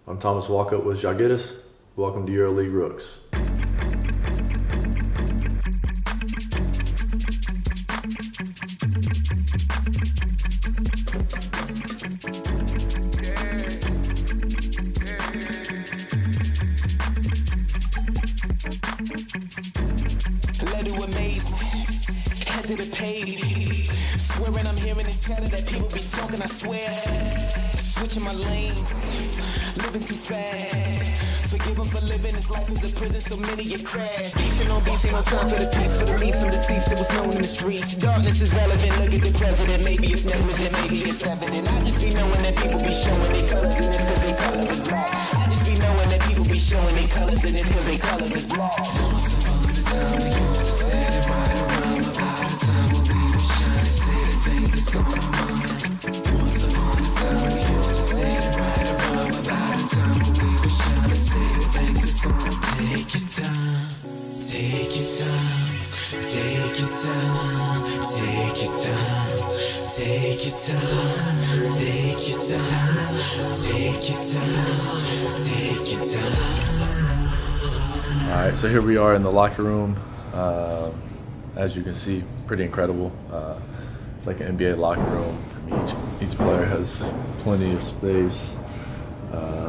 I'm Thomas Walkup with Zalgiris. Welcome to EuroLeague Rooks. Let it amaze me, head to the page. Swearing I'm hearing this chatter that people be talking, I swear. Switching my lanes, living too fast. Forgive him for living his life as a prison, so many you crash. Beastin' on beats, ain't no time for the peace. For the meat, some deceased, it was known in the streets. Darkness is relevant, look at the president. Maybe it's negligent, maybe it's evident. I just be knowing that people be showing their colors in this cause their color is black. I just be knowing that people be showing their colors in this cause their colors is black. Once upon a time we used to sit and ride around about a time when we were shining, say the things that's on my mind. Once upon a time we used to sit and ride around about a time when we were shining, say the things that's on my mind. Take your time, take your time, take your time, take your time, take your time, take your time, take your time, take your time. All right, so here we are in the locker room. As you can see, pretty incredible. It's like an NBA locker room. I mean, each player has plenty of space.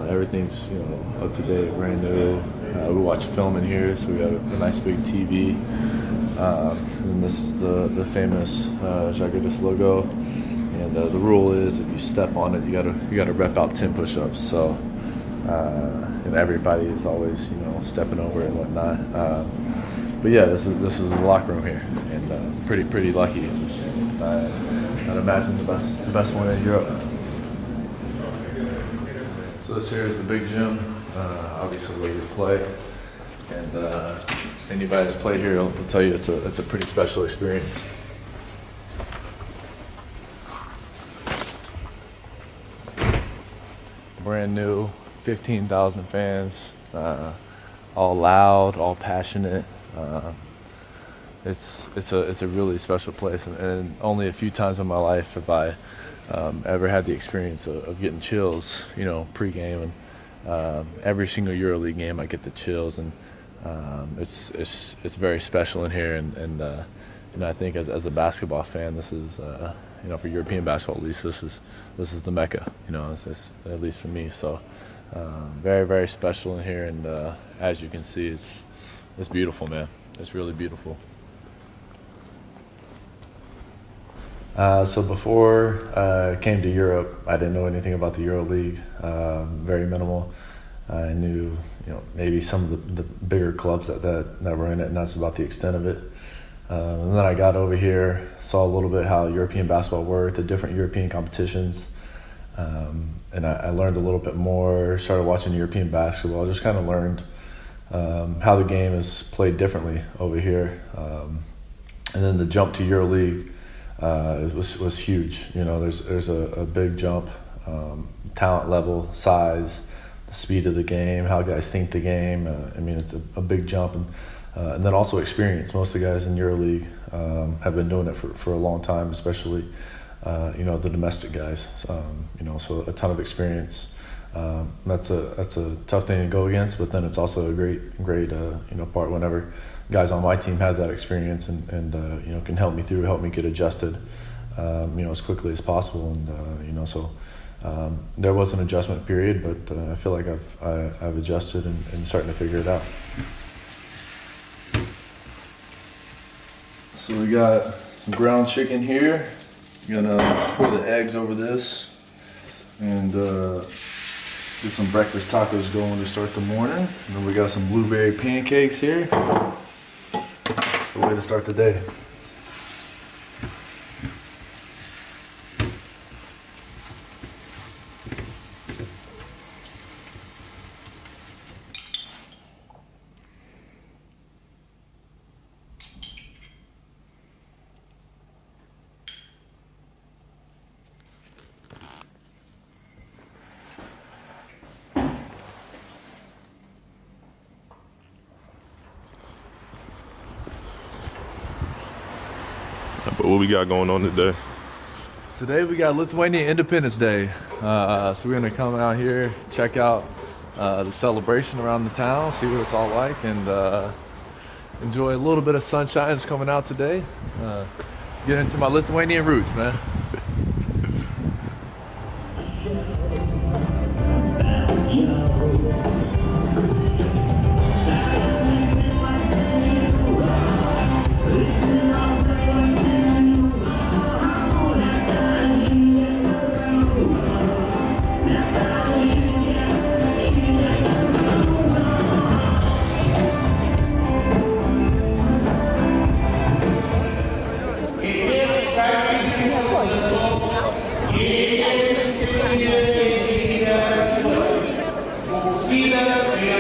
Everything's up to date, brand new. We watch film in here, so we got a nice big TV. And this is the famous Zalgiris logo. And the rule is, if you step on it, you gotta rep out 10 push-ups. So and everybody is always stepping over it and whatnot. But yeah, this is the locker room here, and pretty lucky. This is, I'd imagine the best one in Europe. So this here is the big gym, obviously where you play, and anybody that's played here will tell you it's a pretty special experience. Brand new, 15,000 fans, all loud, all passionate. It's a really special place, and only a few times in my life have I ever had the experience of getting chills, pre-game, and every single EuroLeague game I get the chills, and it's very special in here, and I think as a basketball fan, this is for European basketball at least, this is the Mecca, it's at least for me. So very, very special in here, and as you can see, it's beautiful, man. It's really beautiful. So before I came to Europe, I didn't know anything about the EuroLeague, very minimal. I knew, maybe some of the bigger clubs that were in it, and that's about the extent of it. And then I got over here, saw a little bit how European basketball worked, the different European competitions, and I learned a little bit more, started watching European basketball, just kind of learned how the game is played differently over here. And then the jump to EuroLeague was huge. There's a big jump, talent level, size, the speed of the game, how guys think the game. It's a big jump, and then also experience. Most of the guys in EuroLeague have been doing it for a long time, especially the domestic guys. So a ton of experience. That's a tough thing to go against, but then it's also a great part whenever guys on my team have that experience and can help me get adjusted as quickly as possible, and so there was an adjustment period, but I feel like I've adjusted and starting to figure it out. So we got some ground chicken here. I'm gonna put the eggs over this and get some breakfast tacos going to start the morning. And then we got some blueberry pancakes here. It's the way to start the day. But what we got going on today? Today we got Lithuania Independence Day, so we're gonna come out here, check out the celebration around the town, see what it's all like, and enjoy a little bit of sunshine that's coming out today. Get into my Lithuanian roots, man.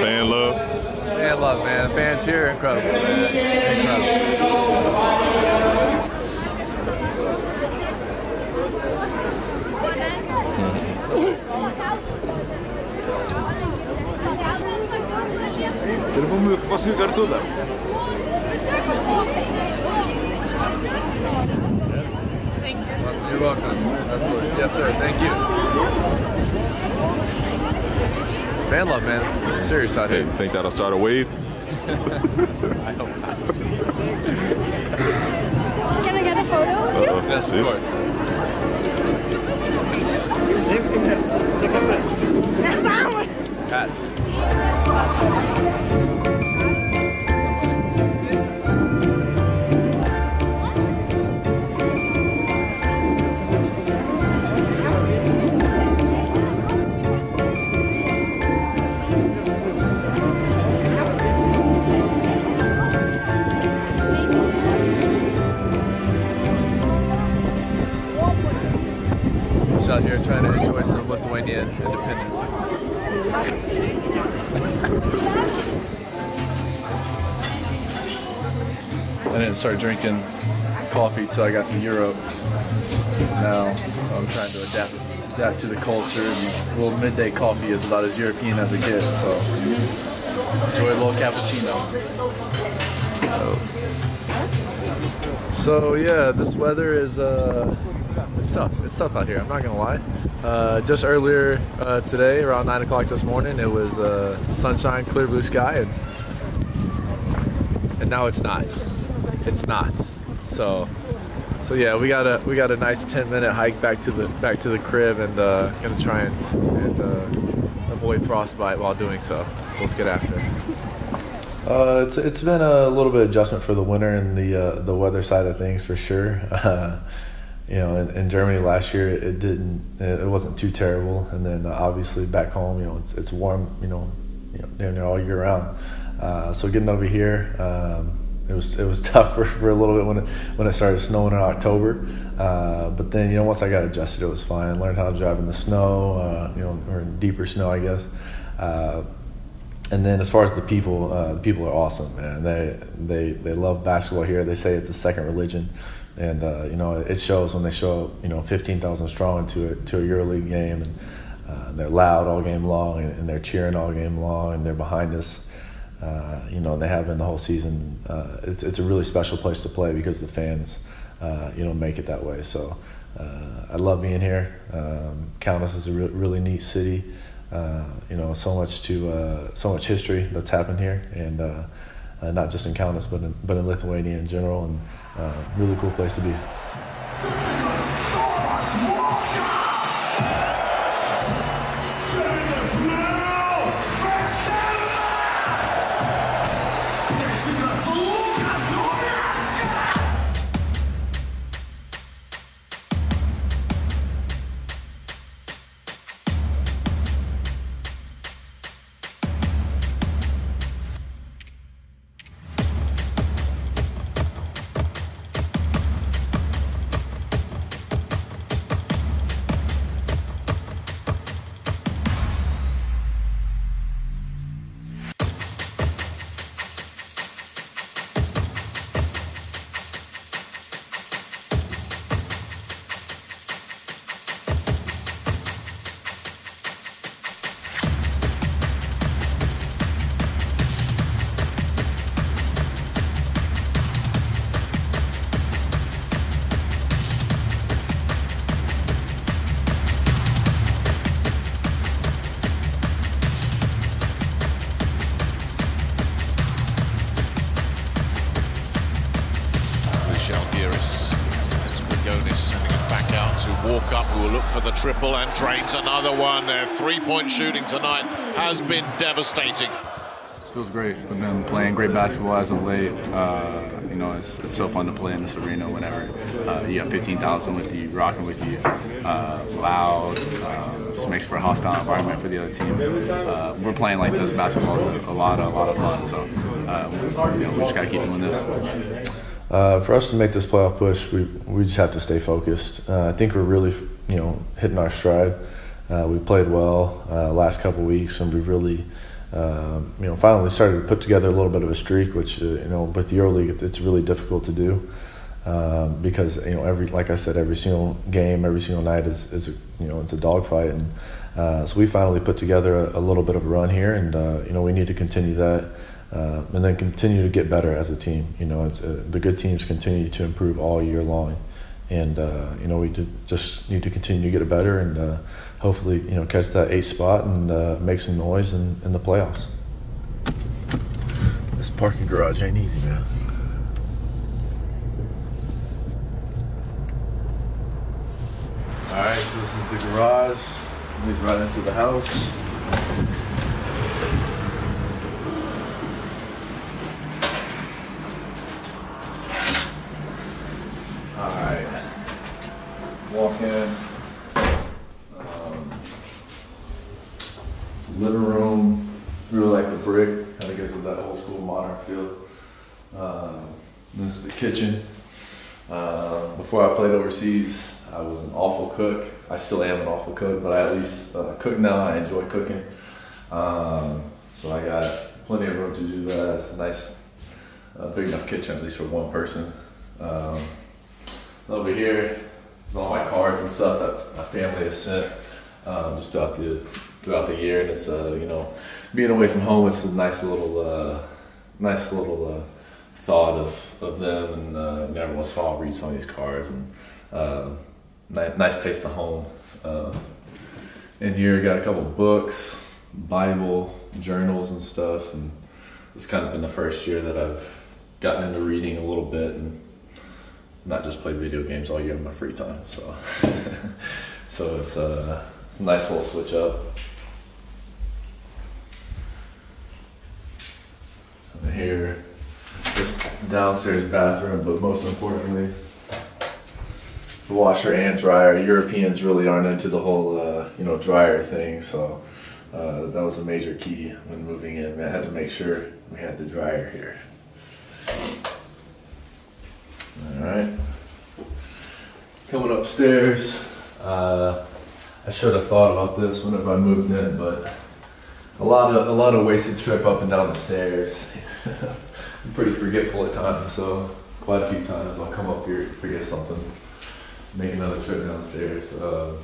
Fan love? Fan love, man. The fans here are incredible, man. Vamos ficar toda. Thank you. You're welcome. Absolutely. Yes, sir. Thank you. Fan love, man. It's serious out here. Hey, think that'll start a wave? I hope not. Can I get a photo too? Yes, of course. That's sour. Hats. Out here trying to enjoy some Lithuanian independence. I didn't start drinking coffee till I got to Europe. Now I'm trying to adapt to the culture. And a little midday coffee is about as European as it gets, so enjoy a little cappuccino. So yeah, this weather is it's tough. It's tough out here. I'm not gonna lie. Just earlier today, around 9 o'clock this morning, it was sunshine, clear blue sky, and now it's not. It's not. So yeah, we got a nice 10-minute hike back to the crib, and gonna try and avoid frostbite while doing so. So let's get after it. It's been a little bit of adjustment for the winter and the weather side of things for sure. You know, in Germany last year, it wasn't too terrible, and then obviously back home, you know, it's warm, you know, damn near all year round. So getting over here, it was tough for a little bit when it started snowing in October, but then, you know, once I got adjusted, it was fine. Learned how to drive in the snow, you know, or in deeper snow, I guess. And then as far as the people are awesome, man. They love basketball here. They say it's a second religion. And you know, it shows when they show up, you know, 15,000 strong to a EuroLeague game, and they're loud all game long, and they're cheering all game long, and they're behind us. You know, they have been the whole season. It's a really special place to play because the fans, you know, make it that way. So I love being here. Kaunas is a really neat city. You know, so much history that's happened here, and not just in Kaunas, but in Lithuania in general, and really cool place to be. Sending it back out to Walkup, who will look for the triple and drains another one. Their three-point shooting tonight has been devastating. It feels great. We've been playing great basketball as of late. You know, it's so fun to play in this arena whenever you have 15,000 with you, rocking with you, loud. Just makes for a hostile environment for the other team. We're playing like this. Basketball is a lot of fun. So you know, we just got to keep doing this. For us to make this playoff push, we just have to stay focused. I think we're really, you know, hitting our stride. We played well last couple weeks, and we really, you know, finally started to put together a little bit of a streak, which you know, with the EuroLeague, it's really difficult to do because, you know, like I said, every single game, every single night is a, you know, it's a dogfight, and so we finally put together a little bit of a run here, and you know, we need to continue that. And then continue to get better as a team. You know, the good teams continue to improve all year long, and you know, we just need to continue to get it better, and hopefully, you know, catch that 8th spot and make some noise in the playoffs. This parking garage ain't easy, man. All right, so this is the garage. Leads right into the house. Walk in. It's a living room. Really like the brick. Kind of gives it that old school modern feel. This is the kitchen. Before I played overseas, I was an awful cook. I still am an awful cook, but I at least cook now. I enjoy cooking. So I got plenty of room to do that. It's a nice, big enough kitchen, at least for one person. Over here, it's all my cards and stuff that my family has sent just throughout the year, and it's you know, being away from home, it's a nice little thought of them, and every once in a while I'll read some of these cards, and nice taste of home. In here, got a couple books, Bible, journals, and stuff, and it's kind of been the first year that I've gotten into reading a little bit and not just play video games all year in my free time. So, so it's a nice little switch up. And here, this downstairs bathroom, but most importantly, the washer and dryer. Europeans really aren't into the whole, you know, dryer thing. So that was a major key when moving in. I had to make sure we had the dryer here. All right, coming upstairs, I should have thought about this whenever I moved in, but a lot of wasted trip up and down the stairs. I'm pretty forgetful at times, so quite a few times I'll come up here, forget something, make another trip downstairs. But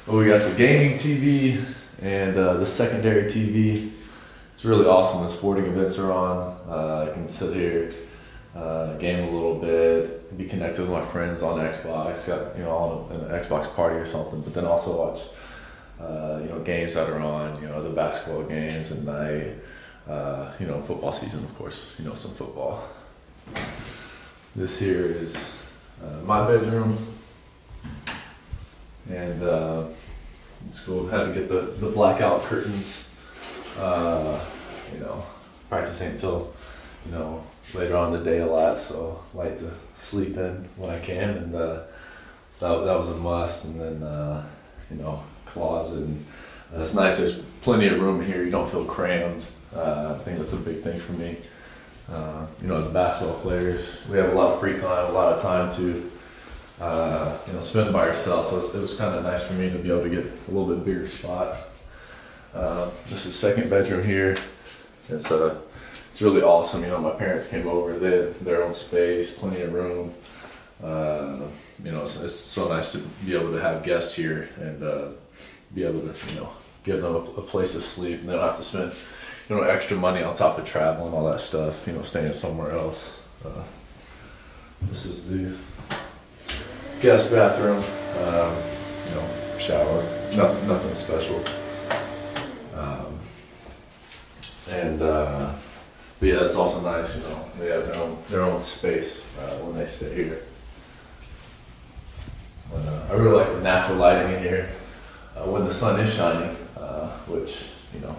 we got the gaming TV and the secondary TV. It's really awesome when sporting events are on. I can sit here, game a little bit, be connected with my friends on Xbox, got, you know, on an Xbox party or something, but then also watch, you know, games that are on, you know, the basketball games at night, you know, football season, of course, you know, some football. This here is my bedroom, and it's cool. Had to get the blackout curtains, you know, practicing until, you know, later on in the day a lot, so I like to sleep in when I can, and so that was a must. And then you know, closet, and it's nice. There's plenty of room in here. You don't feel crammed. I think that's a big thing for me. You know, as basketball players, we have a lot of free time, a lot of time to you know, spend by ourselves. So it was kind of nice for me to be able to get a little bit bigger spot. This is second bedroom here. It's really awesome. You know, my parents came over, they had their own space, plenty of room. You know, it's so nice to be able to have guests here and be able to, you know, give them a place to sleep, and they don't have to spend, you know, extra money on top of travel and all that stuff, you know, staying somewhere else. This is the guest bathroom, you know, shower, nothing special. But yeah, it's also nice, you know, they have their own space when they stay here. I really like the natural lighting in here when the sun is shining, which, you know,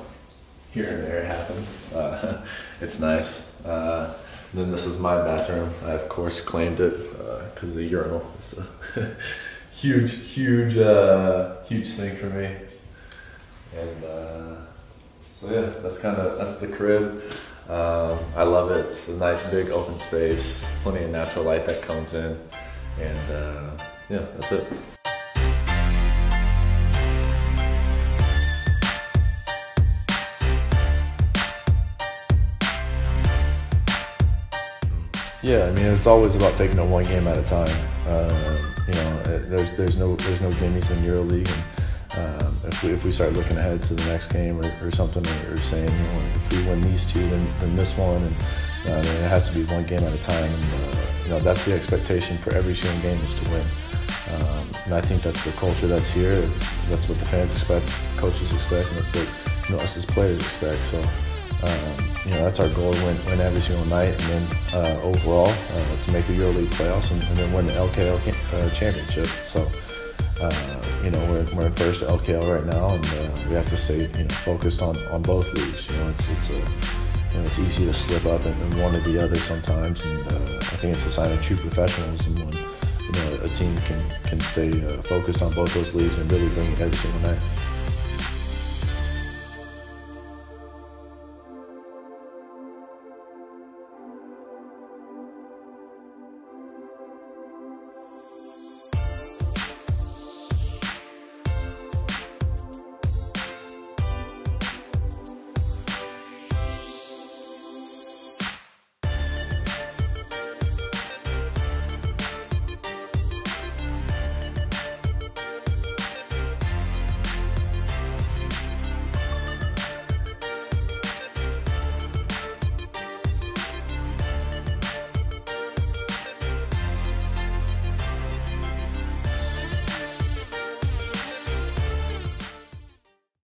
here and there it happens. It's nice. Then this is my bathroom. I, of course, claimed it because the urinal is a huge thing for me. And so yeah, that's the crib. I love it. It's a nice big open space, plenty of natural light that comes in, and yeah, that's it. Yeah, I mean, it's always about taking it one game at a time. You know, there's no gimmies in EuroLeague, and if we start looking ahead to the next game or something, or saying, you know, if we win these two, then this one, and it has to be one game at a time. And you know, that's the expectation for every single game, is to win. And I think that's the culture that's here. That's what the fans expect, coaches expect, and that's what, you know, us as players expect. So. You know, that's our goal, win every single night, and then overall to make the EuroLeague playoffs, and then win the LKL championship. So, you know, we're in first LKL right now, and we have to stay, you know, focused on both leagues. You know, it's easy to slip up in one or the other sometimes, and I think it's a sign of true professionalism when, you know, a team can stay focused on both those leagues and really bring it every single night.